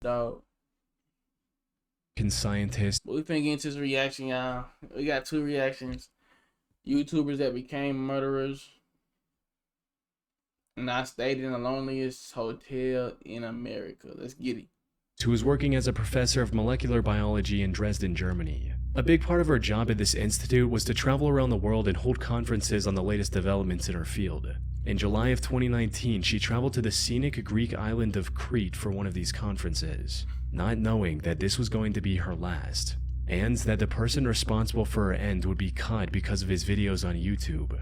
dog. Scientist. But we finna get into this reaction, y'all. We got two reactions. YouTubers that became murderers. And I stayed in the loneliest hotel in America. Let's get it. Who was working as a professor of molecular biology in Dresden, Germany. A big part of her job at this institute was to travel around the world and hold conferences on the latest developments in her field. In July of 2019, she traveled to the scenic Greek island of Crete for one of these conferences, not knowing that this was going to be her last, and that the person responsible for her end would be caught because of his videos on YouTube.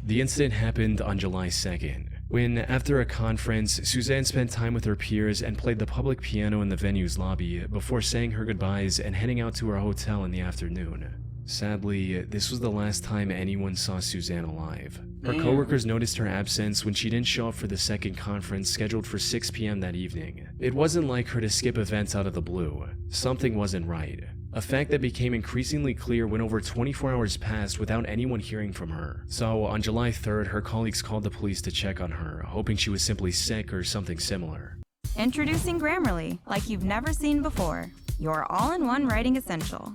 The incident happened on July 2nd, when, after a conference, Suzanne spent time with her peers and played the public piano in the venue's lobby before saying her goodbyes and heading out to her hotel in the afternoon. Sadly, this was the last time anyone saw Suzanne alive. Her coworkers noticed her absence when she didn't show up for the second conference scheduled for 6 p.m. that evening. It wasn't like her to skip events out of the blue. Something wasn't right. A fact that became increasingly clear when over 24 hours passed without anyone hearing from her. So, on July 3rd, her colleagues called the police to check on her, hoping she was simply sick or something similar. Introducing Grammarly, like you've never seen before. Your all-in-one writing essential.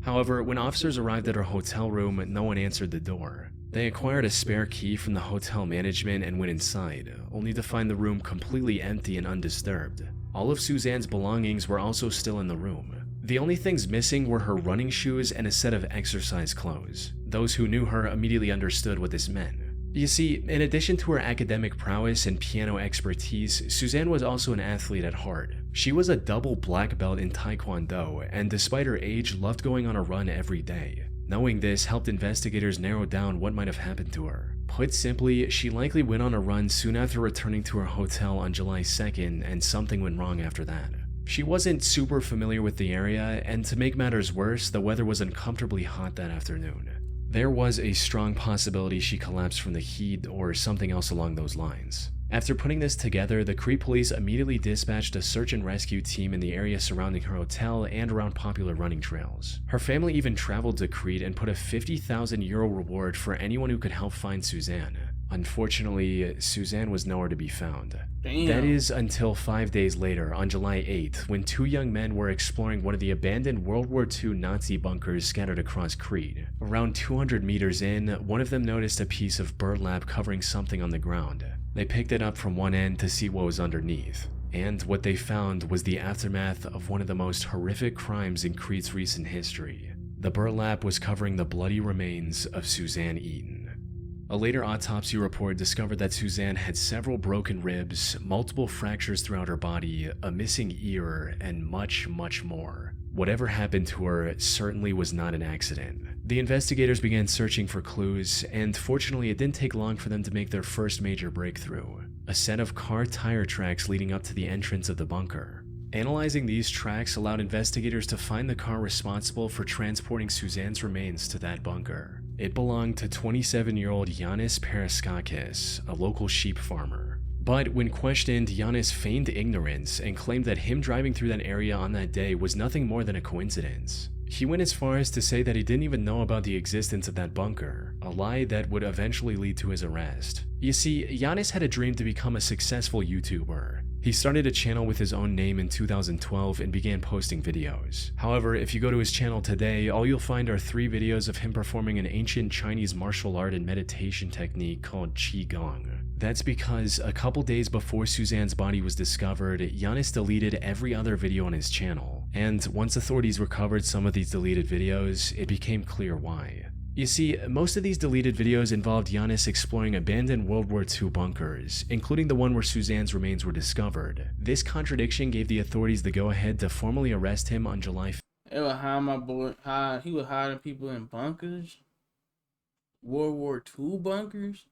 However, when officers arrived at her hotel room, no one answered the door. They acquired a spare key from the hotel management and went inside, only to find the room completely empty and undisturbed. All of Suzanne's belongings were also still in the room. The only things missing were her running shoes and a set of exercise clothes. Those who knew her immediately understood what this meant. You see, in addition to her academic prowess and piano expertise, Suzanne was also an athlete at heart. She was a double black belt in Taekwondo, and despite her age, loved going on a run every day. Knowing this helped investigators narrow down what might have happened to her. Put simply, she likely went on a run soon after returning to her hotel on July 2nd, and something went wrong after that. She wasn't super familiar with the area, and to make matters worse, the weather was uncomfortably hot that afternoon. There was a strong possibility she collapsed from the heat or something else along those lines. After putting this together, the Crete police immediately dispatched a search and rescue team in the area surrounding her hotel and around popular running trails. Her family even traveled to Crete and put a €50,000 reward for anyone who could help find Suzanne. Unfortunately, Suzanne was nowhere to be found. Damn. That is until 5 days later, on July 8th, when two young men were exploring one of the abandoned World War II Nazi bunkers scattered across Crete. Around 200 meters in, one of them noticed a piece of burlap covering something on the ground. They picked it up from one end to see what was underneath, and what they found was the aftermath of one of the most horrific crimes in Crete's recent history. The burlap was covering the bloody remains of Suzanne Eaton. A later autopsy report discovered that Suzanne had several broken ribs, multiple fractures throughout her body, a missing ear, and much, much more. Whatever happened to her certainly was not an accident. The investigators began searching for clues, and fortunately it didn't take long for them to make their first major breakthrough: a set of car tire tracks leading up to the entrance of the bunker. Analyzing these tracks allowed investigators to find the car responsible for transporting Suzanne's remains to that bunker. It belonged to 27-year-old Yanis Paraskakis, a local sheep farmer. But when questioned, Yanis feigned ignorance and claimed that him driving through that area on that day was nothing more than a coincidence. He went as far as to say that he didn't even know about the existence of that bunker, a lie that would eventually lead to his arrest. You see, Yanis had a dream to become a successful YouTuber. He started a channel with his own name in 2012 and began posting videos. However, if you go to his channel today, all you'll find are 3 videos of him performing an ancient Chinese martial art and meditation technique called Qigong. That's because a couple days before Suzanne's body was discovered, Yanis deleted every other video on his channel. And once authorities recovered some of these deleted videos, it became clear why. You see, most of these deleted videos involved Yanis exploring abandoned World War II bunkers, including the one where Suzanne's remains were discovered. This contradiction gave the authorities the go-ahead to formally arrest him on July 5th. They were hiding my boy. He was hiding people in bunkers. World War II bunkers.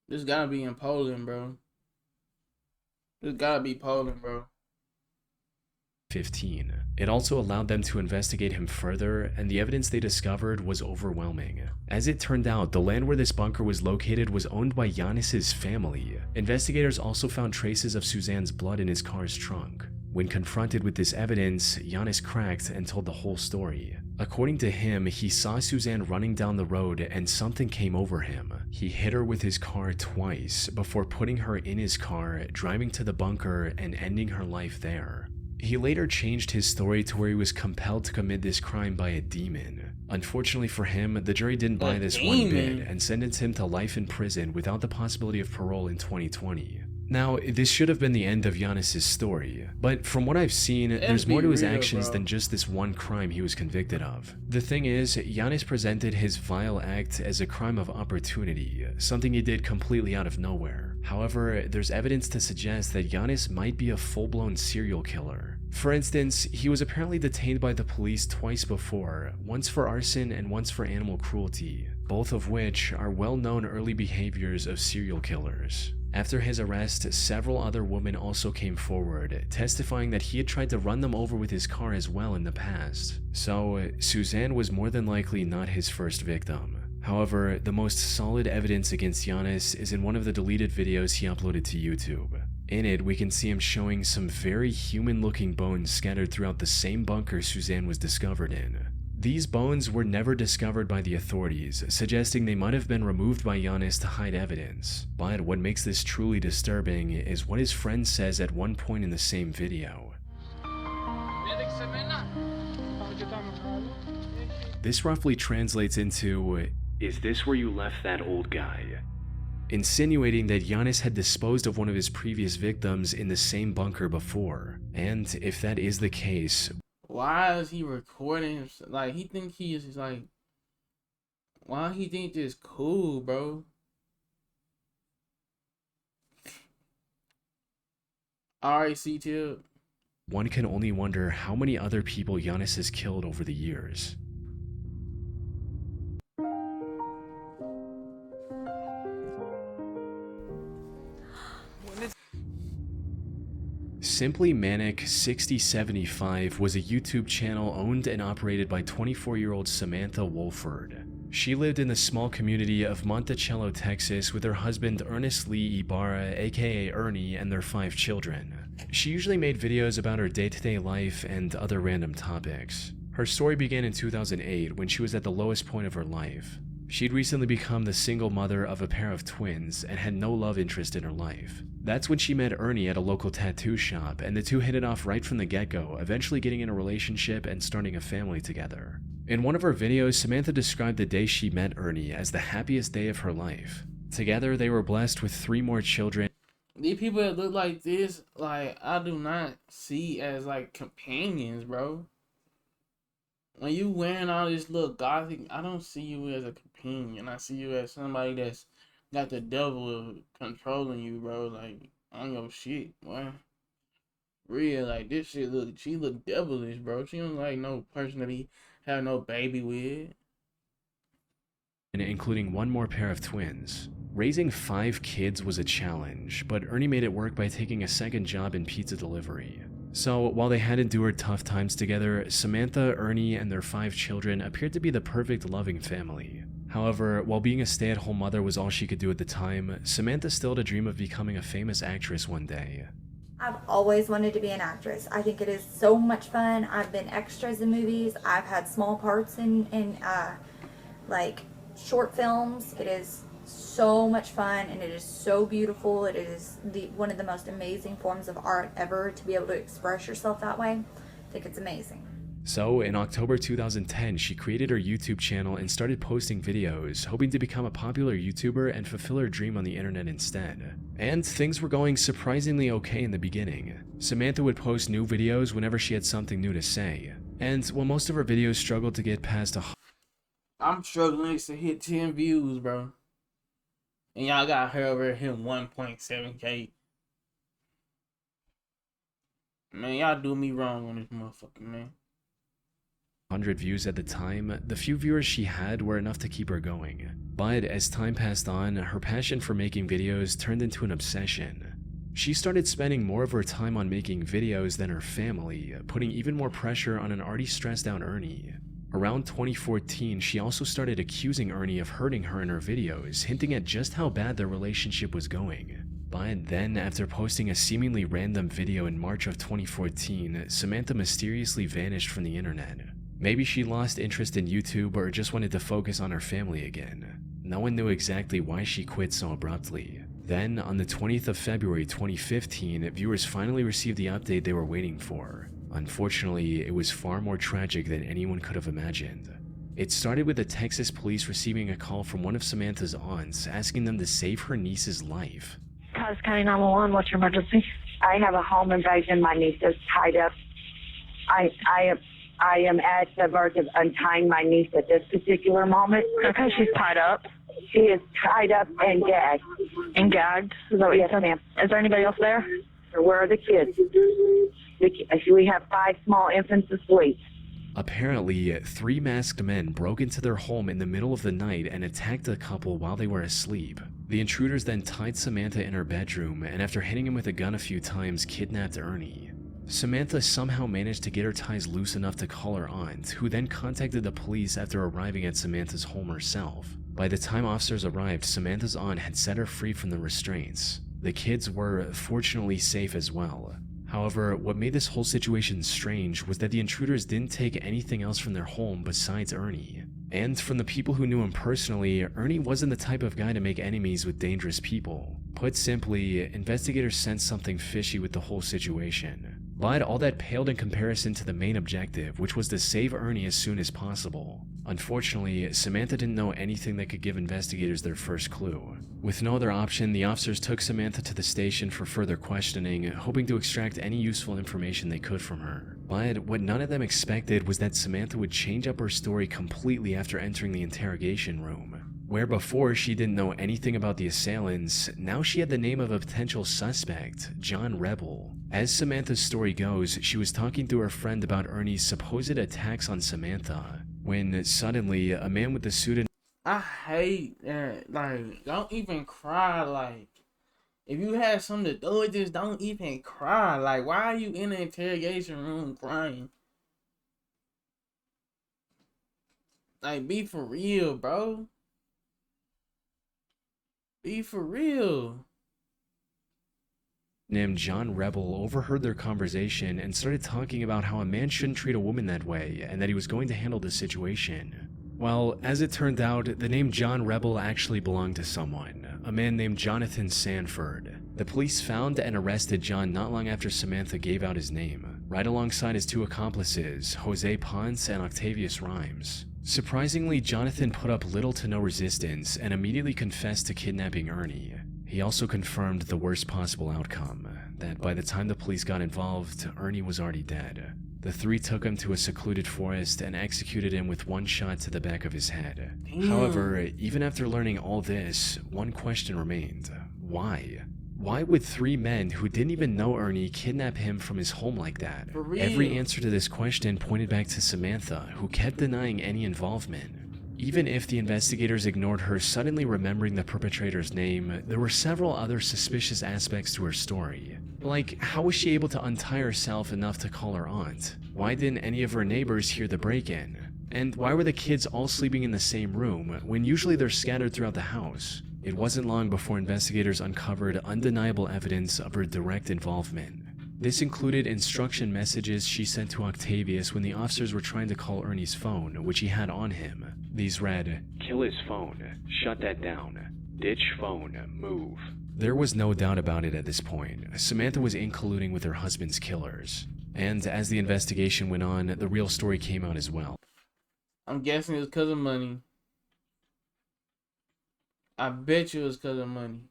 This gotta be in Poland, bro. This gotta be Poland, bro. 15. It also allowed them to investigate him further, and the evidence they discovered was overwhelming. As it turned out, the land where this bunker was located was owned by Yanis's family. Investigators also found traces of Suzanne's blood in his car's trunk. When confronted with this evidence, Yanis cracked and told the whole story. According to him, he saw Suzanne running down the road and something came over him. He hit her with his car twice before putting her in his car, driving to the bunker, and ending her life there. He later changed his story to where he was compelled to commit this crime by a demon. Unfortunately for him, the jury didn't buy this one bit and sentenced him to life in prison without the possibility of parole in 2020. Now, this should have been the end of Giannis's story, but from what I've seen, there's more to his actions than just this one crime he was convicted of. The thing is, Giannis presented his vile act as a crime of opportunity, something he did completely out of nowhere. However, there's evidence to suggest that Giannis might be a full-blown serial killer. For instance, he was apparently detained by the police twice before, once for arson and once for animal cruelty, both of which are well-known early behaviors of serial killers. After his arrest, several other women also came forward, testifying that he had tried to run them over with his car as well in the past. So, Suzanne was more than likely not his first victim. However, the most solid evidence against Giannis is in one of the deleted videos he uploaded to YouTube. In it, we can see him showing some very human-looking bones scattered throughout the same bunker Suzanne was discovered in. These bones were never discovered by the authorities, suggesting they might have been removed by Giannis to hide evidence. But what makes this truly disturbing is what his friend says at one point in the same video. This roughly translates into, "Is this where you left that old guy?" Insinuating that Giannis had disposed of one of his previous victims in the same bunker before. And if that is the case, why is he recording? Like, he think he is like, why he think this cool, bro? Alright, C-Tip. one can only wonder how many other people Giannis has killed over the years. Simply Manic 6075 was a YouTube channel owned and operated by 24-year-old Samantha Wolford. She lived in the small community of Monticello, Texas with her husband Ernest Lee Ibarra, aka Ernie, and their 5 children. She usually made videos about her day-to-day life and other random topics. Her story began in 2008 when she was at the lowest point of her life. She'd recently become the single mother of a pair of twins and had no love interest in her life. That's when she met Ernie at a local tattoo shop, and the two hit it off right from the get-go, eventually getting in a relationship and starting a family together. In one of her videos, Samantha described the day she met Ernie as the happiest day of her life. Together, they were blessed with 3 more children. These people that look like this, like, I do not see as, like, companions, bro. When you wearing all this little gothic, I don't see you as a companion. I see you as somebody that's got the devil controlling you, bro. Like, on your shit, boy. Real, like, this shit she look devilish, bro. She don't like no person to be have no baby with. Including 1 more pair of twins. Raising 5 kids was a challenge, but Ernie made it work by taking a second job in pizza delivery. So, while they had endured tough times together, Samantha, Ernie, and their 5 children appeared to be the perfect loving family. However, while being a stay-at-home mother was all she could do at the time, Samantha still had a dream of becoming a famous actress one day. I've always wanted to be an actress. I think it is so much fun. I've been extras in movies. I've had small parts in like short films. It is so much fun and it is so beautiful. It is one of the most amazing forms of art ever to be able to express yourself that way. I think it's amazing. So, in October 2010, she created her YouTube channel and started posting videos, hoping to become a popular YouTuber and fulfill her dream on the internet instead. And things were going surprisingly okay in the beginning. Samantha would post new videos whenever she had something new to say. And while most of her videos struggled to get past I'm struggling to hit 10 views, bro. And y'all got her over here 1.7K. Man, y'all do me wrong on this motherfucker, man. 100 views at the time, the few viewers she had were enough to keep her going. But as time passed on, her passion for making videos turned into an obsession. She started spending more of her time on making videos than her family, putting even more pressure on an already stressed out Ernie. Around 2014, she also started accusing Ernie of hurting her in her videos, hinting at just how bad their relationship was going. But then, after posting a seemingly random video in March of 2014, Samantha mysteriously vanished from the internet. Maybe she lost interest in YouTube or just wanted to focus on her family again. No one knew exactly why she quit so abruptly. Then, on the 20th of February 2015, viewers finally received the update they were waiting for. Unfortunately, it was far more tragic than anyone could have imagined. It started with the Texas police receiving a call from one of Samantha's aunts asking them to save her niece's life. Cause County 911, what's your emergency? I have a home invasion. My niece is tied up. I am at the verge of untying my niece at this particular moment. Okay, she's tied up. She is tied up and gagged. And gagged? Is that what you said? Ma'am. Is there anybody else there? Where are the kids? We have 5 small infants asleep. Apparently, 3 masked men broke into their home in the middle of the night and attacked the couple while they were asleep. The intruders then tied Samantha in her bedroom and after hitting him with a gun a few times, kidnapped Ernie. Samantha somehow managed to get her ties loose enough to call her aunt, who then contacted the police after arriving at Samantha's home herself. By the time officers arrived, Samantha's aunt had set her free from the restraints. The kids were fortunately safe as well. However, what made this whole situation strange was that the intruders didn't take anything else from their home besides Ernie. And from the people who knew him personally, Ernie wasn't the type of guy to make enemies with dangerous people. Put simply, investigators sensed something fishy with the whole situation. But all that paled in comparison to the main objective, which was to save Ernie as soon as possible. Unfortunately, Samantha didn't know anything that could give investigators their first clue. With no other option, the officers took Samantha to the station for further questioning, hoping to extract any useful information they could from her. But what none of them expected was that Samantha would change up her story completely after entering the interrogation room. Where before she didn't know anything about the assailants, now she had the name of a potential suspect, John Rebel. As Samantha's story goes, she was talking to her friend about Ernie's supposed attacks on Samantha, when suddenly a man with the suit and I hate that. Like, don't even cry. Like, if you had something to do with this, don't even cry. Like, why are you in the interrogation room crying? Like, be for real, bro. Be for real. named John Rebel overheard their conversation and started talking about how a man shouldn't treat a woman that way and that he was going to handle the situation. Well, as it turned out, the name John Rebel actually belonged to someone, a man named Jonathan Sanford. The police found and arrested John not long after Samantha gave out his name, right alongside his 2 accomplices, Jose Ponce and Octavius Rhymes. Surprisingly, Jonathan put up little to no resistance and immediately confessed to kidnapping Ernie. He also confirmed the worst possible outcome, that by the time the police got involved, Ernie was already dead. The 3 took him to a secluded forest and executed him with 1 shot to the back of his head. Damn. However, even after learning all this, one question remained. Why? Why would 3 men who didn't even know Ernie kidnap him from his home like that? For real. Every answer to this question pointed back to Samantha, who kept denying any involvement. Even if the investigators ignored her suddenly remembering the perpetrator's name, there were several other suspicious aspects to her story. Like, how was she able to untie herself enough to call her aunt? Why didn't any of her neighbors hear the break-in? And why were the kids all sleeping in the same room, when usually they're scattered throughout the house? It wasn't long before investigators uncovered undeniable evidence of her direct involvement. This included instruction messages she sent to Octavius when the officers were trying to call Ernie's phone, which he had on him. These read, "Kill his phone, shut that down, ditch phone, move." There was no doubt about it at this point. Samantha was in colluding with her husband's killers. And as the investigation went on, the real story came out as well. I'm guessing it was because of money. I bet you it was because of money.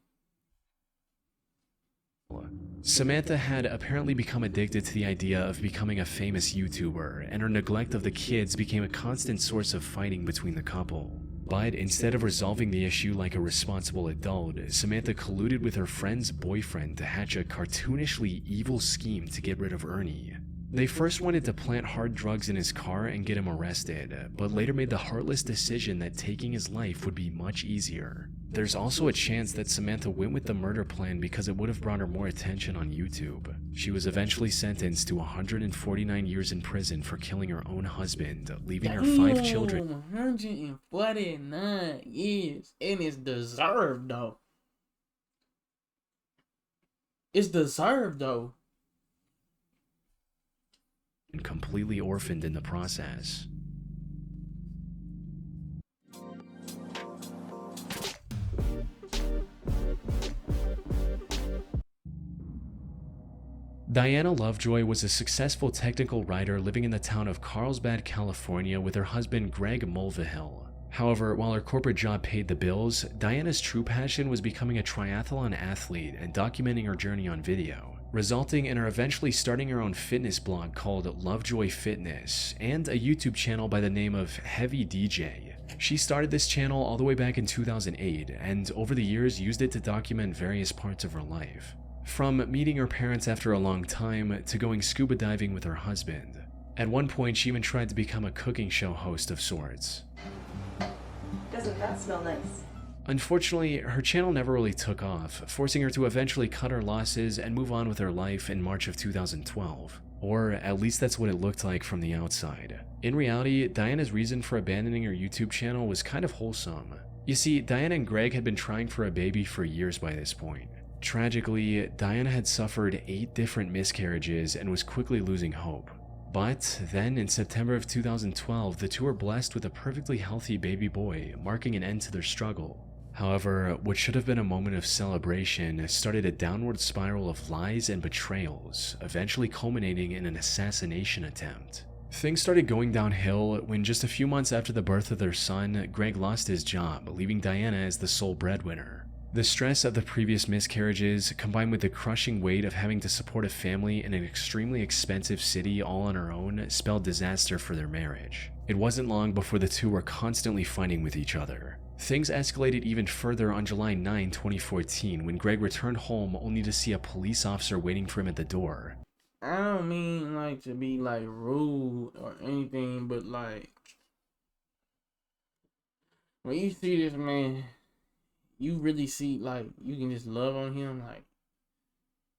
Samantha had apparently become addicted to the idea of becoming a famous YouTuber, and her neglect of the kids became a constant source of fighting between the couple. But instead of resolving the issue like a responsible adult, Samantha colluded with her friend's boyfriend to hatch a cartoonishly evil scheme to get rid of Ernie. They first wanted to plant hard drugs in his car and get him arrested, but later made the heartless decision that taking his life would be much easier. There's also a chance that Samantha went with the murder plan because it would have brought her more attention on YouTube. She was eventually sentenced to 149 years in prison for killing her own husband, leaving her 5 children. 149 years. And it's deserved, though. It's deserved, though. And completely orphaned in the process. Diana Lovejoy was a successful technical writer living in the town of Carlsbad, California with her husband Greg Mulvihill. However, while her corporate job paid the bills, Diana's true passion was becoming a triathlon athlete and documenting her journey on video, resulting in her eventually starting her own fitness blog called Lovejoy Fitness and a YouTube channel by the name of Heavy DJ. She started this channel all the way back in 2008 and over the years used it to document various parts of her life. From meeting her parents after a long time to going scuba diving with her husband. At one point, she even tried to become a cooking show host of sorts. Doesn't that smell nice? Unfortunately, her channel never really took off, forcing her to eventually cut her losses and move on with her life in March of 2012. Or at least that's what it looked like from the outside. In reality, Diana's reason for abandoning her YouTube channel was kind of wholesome. You see, Diana and Greg had been trying for a baby for years by this point. Tragically, Diana had suffered 8 different miscarriages and was quickly losing hope. But then in September of 2012, the two were blessed with a perfectly healthy baby boy, marking an end to their struggle. However, what should have been a moment of celebration started a downward spiral of lies and betrayals, eventually culminating in an assassination attempt. Things started going downhill when just a few months after the birth of their son, Greg lost his job, leaving Diana as the sole breadwinner. The stress of the previous miscarriages, combined with the crushing weight of having to support a family in an extremely expensive city all on her own, spelled disaster for their marriage. It wasn't long before the two were constantly fighting with each other. Things escalated even further on July 9, 2014, when Greg returned home only to see a police officer waiting for him at the door. I don't mean like to be like rude or anything, but like when you see this man, you really see like you can just love on him. Like,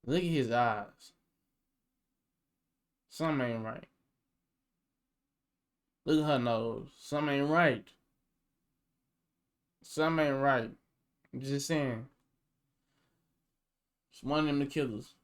look at his eyes. Something ain't right. Look at her nose. Something ain't right. Something ain't right. I'm just saying. It's one of them the killers.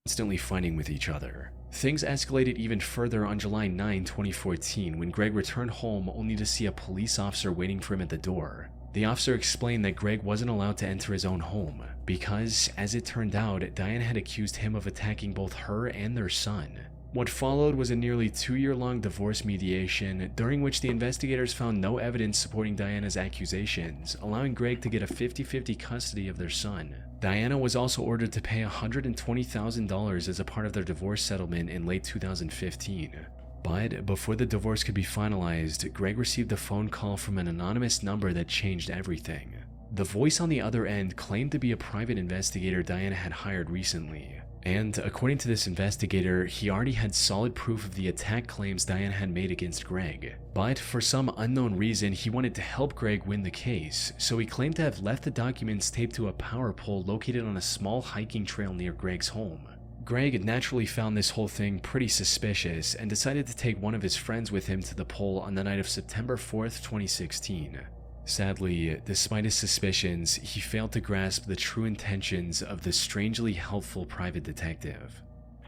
Constantly fighting with each other. Things escalated even further on July 9, 2014, when Greg returned home only to see a police officer waiting for him at the door. The officer explained that Greg wasn't allowed to enter his own home because, as it turned out, Diana had accused him of attacking both her and their son. What followed was a nearly 2-year-long divorce mediation, during which the investigators found no evidence supporting Diana's accusations, allowing Greg to get a 50-50 custody of their son. Diana was also ordered to pay $120,000 as a part of their divorce settlement in late 2015. But before the divorce could be finalized, Greg received a phone call from an anonymous number that changed everything. The voice on the other end claimed to be a private investigator Diana had hired recently. And according to this investigator, he already had solid proof of the attack claims Diana had made against Greg. But for some unknown reason, he wanted to help Greg win the case, so he claimed to have left the documents taped to a power pole located on a small hiking trail near Greg's home. Greg naturally found this whole thing pretty suspicious and decided to take one of his friends with him to the pole on the night of September 4th, 2016. Sadly, despite his suspicions, he failed to grasp the true intentions of the strangely helpful private detective.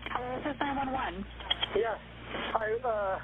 Hello, this is 911. Yeah.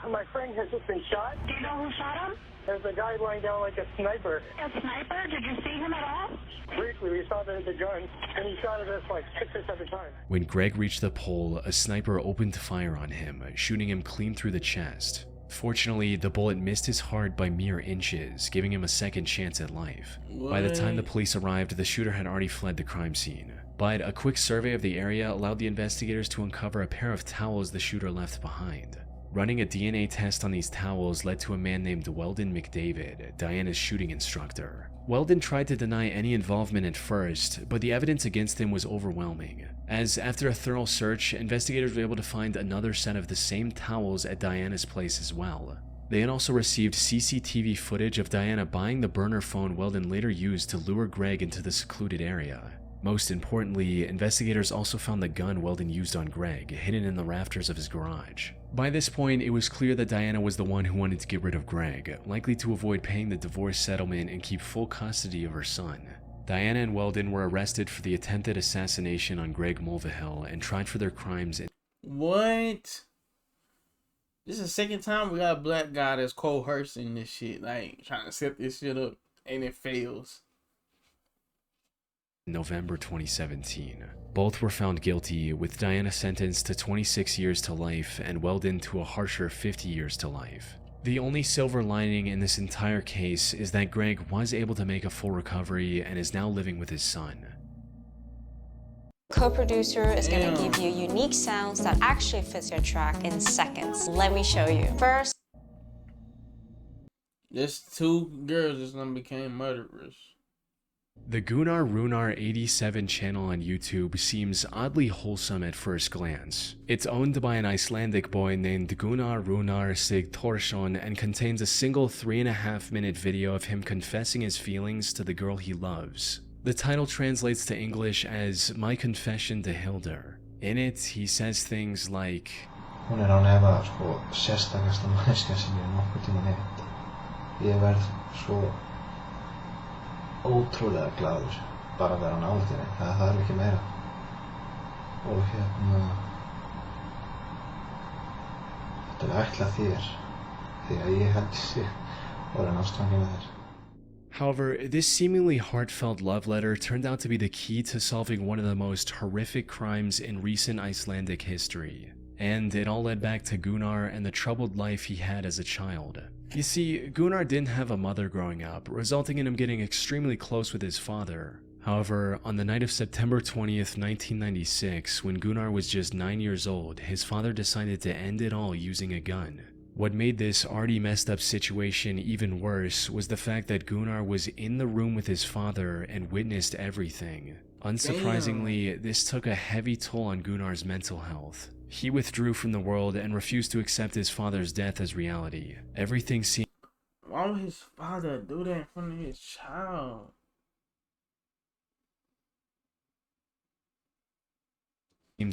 My friend has just been shot. Do you know who shot him? There's a guy lying down like a sniper. A sniper? Did you see him at all? Briefly, we saw the gun, and he shot at us like 6 or 7 times. When Greg reached the pole, a sniper opened fire on him, shooting him clean through the chest. Fortunately, the bullet missed his heart by mere inches, giving him a second chance at life. By the time the police arrived, the shooter had already fled the crime scene. But a quick survey of the area allowed the investigators to uncover a pair of towels the shooter left behind. Running a DNA test on these towels led to a man named Weldon McDavid, Diana's shooting instructor. Weldon tried to deny any involvement at first, but the evidence against him was overwhelming, as after a thorough search, investigators were able to find another set of the same towels at Diana's place as well. They had also received CCTV footage of Diana buying the burner phone Weldon later used to lure Greg into the secluded area. Most importantly, investigators also found the gun Weldon used on Greg, hidden in the rafters of his garage. By this point, it was clear that Diana was the one who wanted to get rid of Greg, likely to avoid paying the divorce settlement and keep full custody of her son. Diana and Weldon were arrested for the attempted assassination on Greg Mulvihill and tried for their crimes. What? This is the second time we got a black guy that's coercing this shit, like trying to set this shit up, and it fails. November 2017. Both were found guilty, with Diana sentenced to 26 years to life and Weldon to a harsher 50 years to life. The only silver lining in this entire case is that Greg was able to make a full recovery and is now living with his son. Co-producer is going to give you unique sounds that actually fits your track in seconds. Let me show you. First, There's two girls that's gonna became murderers. The Gunnar Runar 87 channel on YouTube seems oddly wholesome at first glance. It's owned by an Icelandic boy named Gunnar Runar Sigthorsson and contains a single 3.5-minute video of him confessing his feelings to the girl he loves. The title translates to English as My Confession to Hildur. In it, he says things like, Hún án efa sérstakasta manneskja sem ég nokkuð tímann hitt. Ég verð svo ótrúlega glaður bara að vera nálægt henni. Það þarf ekki meira. Og þetta ætlað þér því að ég held sig orðin ástfangin með þér. However, this seemingly heartfelt love letter turned out to be the key to solving one of the most horrific crimes in recent Icelandic history. And it all led back to Gunnar and the troubled life he had as a child. You see, Gunnar didn't have a mother growing up, resulting in him getting extremely close with his father. However, on the night of September 20th, 1996, when Gunnar was just 9 years old, his father decided to end it all using a gun. What made this already messed up situation even worse was the fact that Gunnar was in the room with his father and witnessed everything. Unsurprisingly, this took a heavy toll on Gunnar's mental health. He withdrew from the world and refused to accept his father's death as reality. Everything seemed Why would his father do that in front of his child?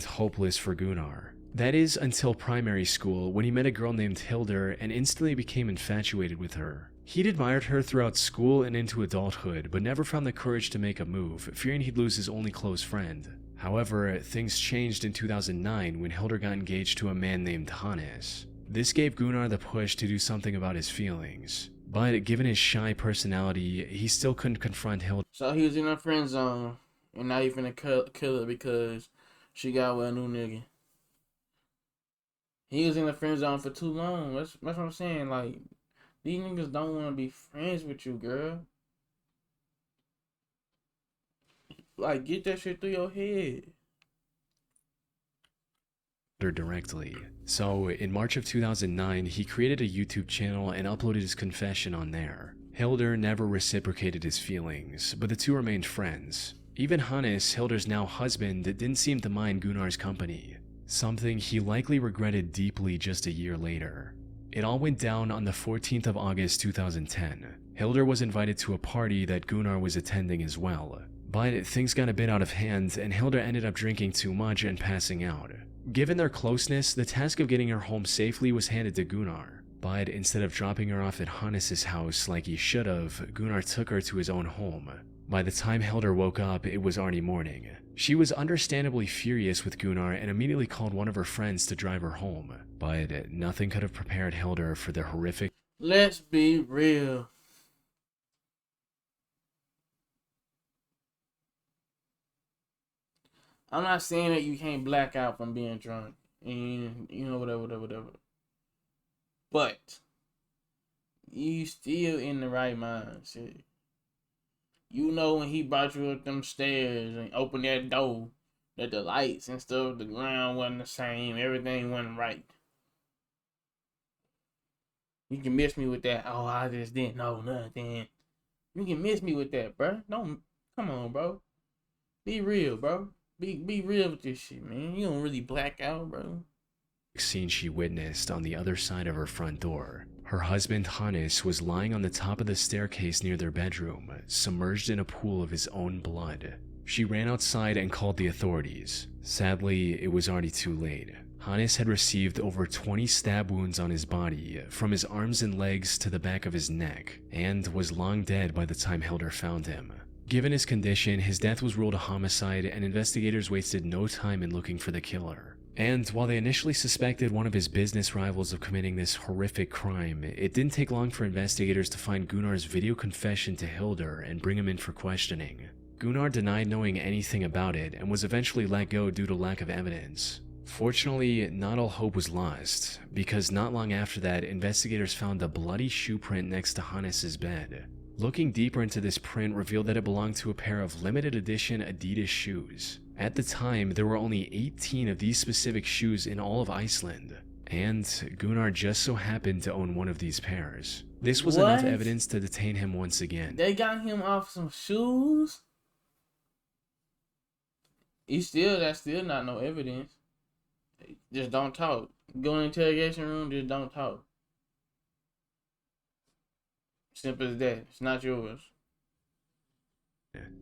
hopeless for Gunnar. That is until primary school, when he met a girl named Hildur and instantly became infatuated with her. He'd admired her throughout school and into adulthood, but never found the courage to make a move, fearing he'd lose his only close friend. However, things changed in 2009 when Hildur got engaged to a man named Hannes. This gave Gunnar the push to do something about his feelings. But given his shy personality, he still couldn't confront Hildur. So he was in a friend zone, and now he's finna kill her because she got with a new nigga. He was in the friend zone for too long. That's what I'm saying. Like, these niggas don't want to be friends with you, girl. Like, get that shit through your head. Directly. So, in March of 2009, he created a YouTube channel and uploaded his confession on there. Hildur never reciprocated his feelings, but the two remained friends. Even Hannes, Hildur's now husband, didn't seem to mind Gunnar's company, something he likely regretted deeply just a year later. It all went down on the 14th of August 2010. Hildur was invited to a party that Gunnar was attending as well. But things got a bit out of hand, and Hildur ended up drinking too much and passing out. Given their closeness, the task of getting her home safely was handed to Gunnar. But instead of dropping her off at Hannes' house like he should have, Gunnar took her to his own home. By the time Hildur woke up, it was already morning. She was understandably furious with Gunnar and immediately called one of her friends to drive her home. But nothing could have prepared Hildur for the horrific... Let's be real. I'm not saying that you can't black out from being drunk and, you know, whatever. But you still in the right mindset. You know when he brought you up them stairs and opened that door, that the lights and stuff, the ground wasn't the same, everything wasn't right. You can miss me with that, oh, I just didn't know nothing. You can miss me with that, bro. Don't, come on, bro. Be real, bro. Be real with this shit, man. You don't really black out, bro. Scene she witnessed on the other side of her front door. Her husband Hannes was lying on the top of the staircase near their bedroom, submerged in a pool of his own blood. She ran outside and called the authorities. Sadly, it was already too late. Hannes had received over 20 stab wounds on his body, from his arms and legs to the back of his neck, and was long dead by the time Hildur found him. Given his condition, his death was ruled a homicide, and investigators wasted no time in looking for the killer. And while they initially suspected one of his business rivals of committing this horrific crime, it didn't take long for investigators to find Gunnar's video confession to Hildur and bring him in for questioning. Gunnar denied knowing anything about it and was eventually let go due to lack of evidence. Fortunately, not all hope was lost, because not long after that, investigators found a bloody shoe print next to Hannes's bed. Looking deeper into this print revealed that it belonged to a pair of limited edition Adidas shoes. At the time, there were only 18 of these specific shoes in all of Iceland, and Gunnar just so happened to own one of these pairs. This was enough evidence to detain him once again. They got him off some shoes? That's still not no evidence. Just don't talk. Go in the interrogation room, just don't talk. Simple as that. It's not yours.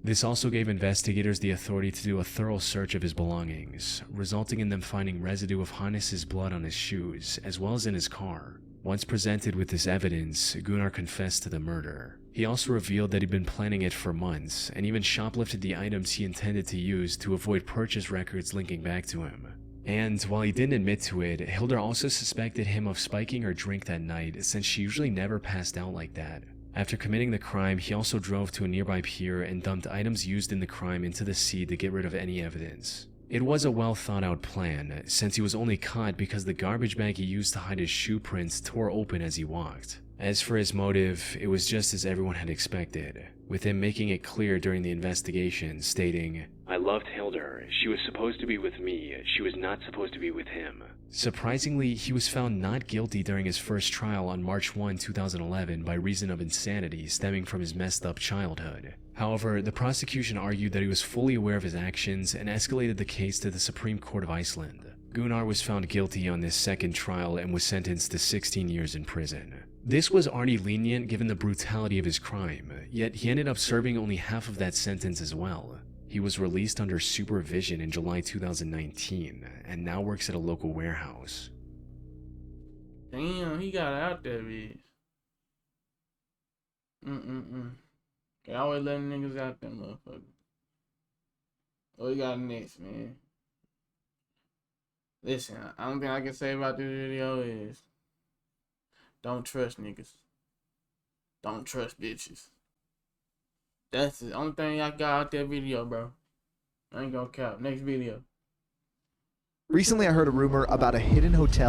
This also gave investigators the authority to do a thorough search of his belongings, resulting in them finding residue of Hannes's blood on his shoes, as well as in his car. Once presented with this evidence, Gunnar confessed to the murder. He also revealed that he'd been planning it for months, and even shoplifted the items he intended to use to avoid purchase records linking back to him. And while he didn't admit to it, Hildur also suspected him of spiking her drink that night, since she usually never passed out like that. After committing the crime, he also drove to a nearby pier and dumped items used in the crime into the sea to get rid of any evidence. It was a well thought out plan, since he was only caught because the garbage bag he used to hide his shoe prints tore open as he walked. As for his motive, it was just as everyone had expected, with him making it clear during the investigation, stating, "I loved Hildur. She was supposed to be with me. She was not supposed to be with him." Surprisingly, he was found not guilty during his first trial on March 1, 2011 by reason of insanity stemming from his messed up childhood. However, the prosecution argued that he was fully aware of his actions and escalated the case to the Supreme Court of Iceland. Gunnar was found guilty on this second trial and was sentenced to 16 years in prison. This was already lenient given the brutality of his crime, yet he ended up serving only half of that sentence as well. He was released under supervision in July 2019 and now works at a local warehouse. Damn, he got out there, bitch. They always letting niggas out there, motherfucker. What we got next, man? Listen, I don't think I can say about this video is don't trust niggas. Don't trust bitches. That's the only thing I got out that video, bro. I ain't gonna cap. Next video. Recently, I heard a rumor about a hidden hotel